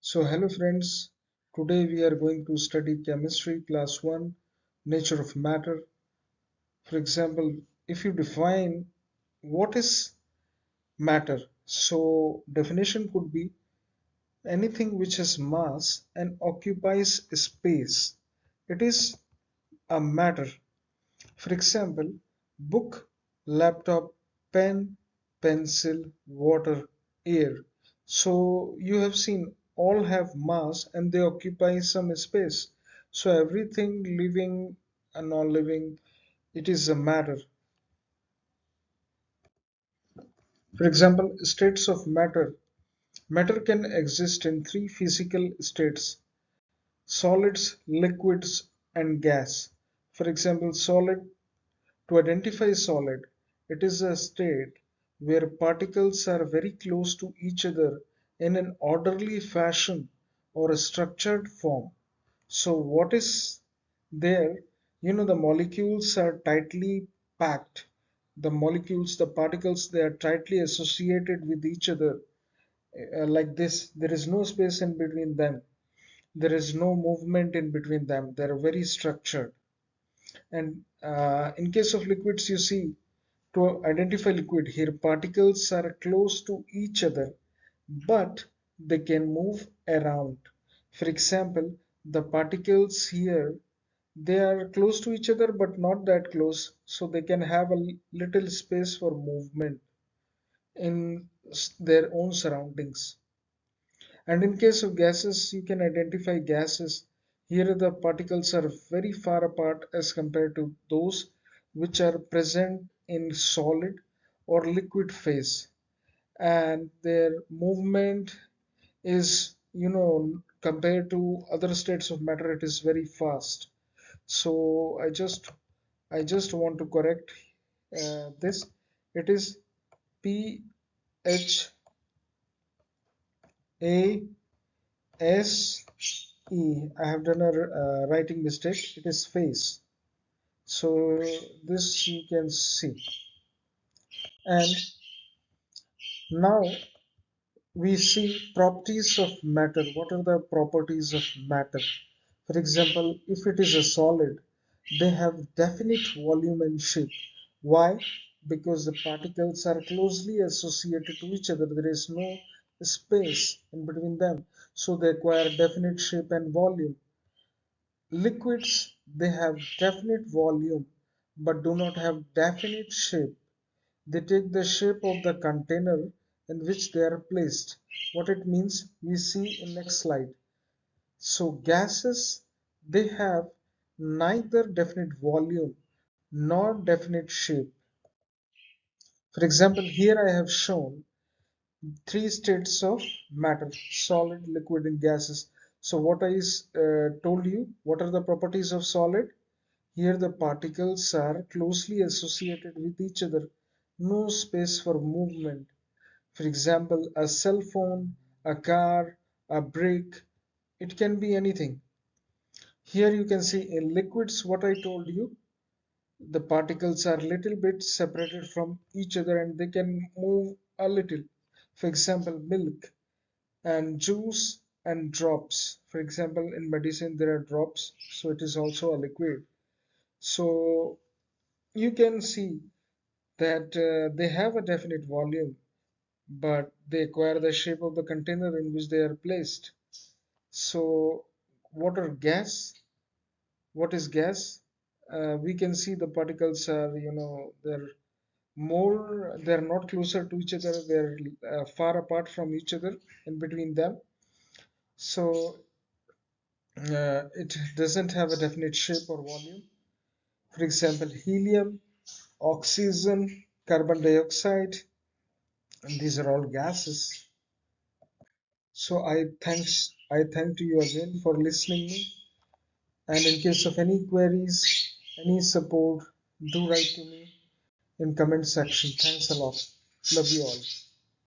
So, hello friends. Today we are going to study chemistry class 1, nature of matter. For example, if you define what is matter, so definition could be anything which has mass and occupies space. It is a matter. For example, book, laptop, pen, pencil, water, air. So you have seen all have mass and they occupy some space. So everything living and non-living, it is a matter. For example, states of matter. Matter can exist in three physical states: solids, liquids, and gas. For example, solid. To identify solid, it is a state where particles are very close to each other in an orderly fashion or a structured form. So what is there? The molecules are tightly packed. The molecules, the particles, they are tightly associated with each other like this. There is no space in between them. There is no movement in between them. They are very structured. And in case of liquids, you see, to identify liquid here, particles are close to each other, but they can move around. For example, the particles here, they are close to each other, but not that close, so they can have a little space for movement in their own surroundings. And in case of gases, you can identify gases. Here the particles are very far apart as compared to those which are present in solid or liquid phase. And their movement is, compared to other states of matter, it is very fast. So I just want to correct this. It is P H A S E. I have done a writing mistake. It is phase. So this you can see. And now we see properties of matter. What are the properties of matter? For example, if it is a solid, they have definite volume and shape. Why? Because the particles are closely associated to each other. There is no space in between them. So they acquire definite shape and volume. Liquids, they have definite volume but do not have definite shape. They take the shape of the container in which they are placed. What it means, we see in next slide. So gases, they have neither definite volume nor definite shape. For example, here I have shown three states of matter: solid, liquid, and gases. So what I told you, what are the properties of solid? Here the particles are closely associated with each other, no space for movement. For example, a cell phone, a car, a brick, it can be anything. Here you can see in liquids what I told you, the particles are little bit separated from each other and they can move a little. For example, milk and juice and drops. For example, in medicine there are drops, so it is also a liquid. So you can see that they have a definite volume, but they acquire the shape of the container in which they are placed. So, what are gas? What is gas? We can see the particles are, they're not closer to each other, they're far apart from each other in between them. So, it doesn't have a definite shape or volume. For example, helium, oxygen, carbon dioxide, and these are all gases. So I thank to you again for listening me. And in case of any queries, any support, do write to me in comment section. Thanks a lot. Love you all.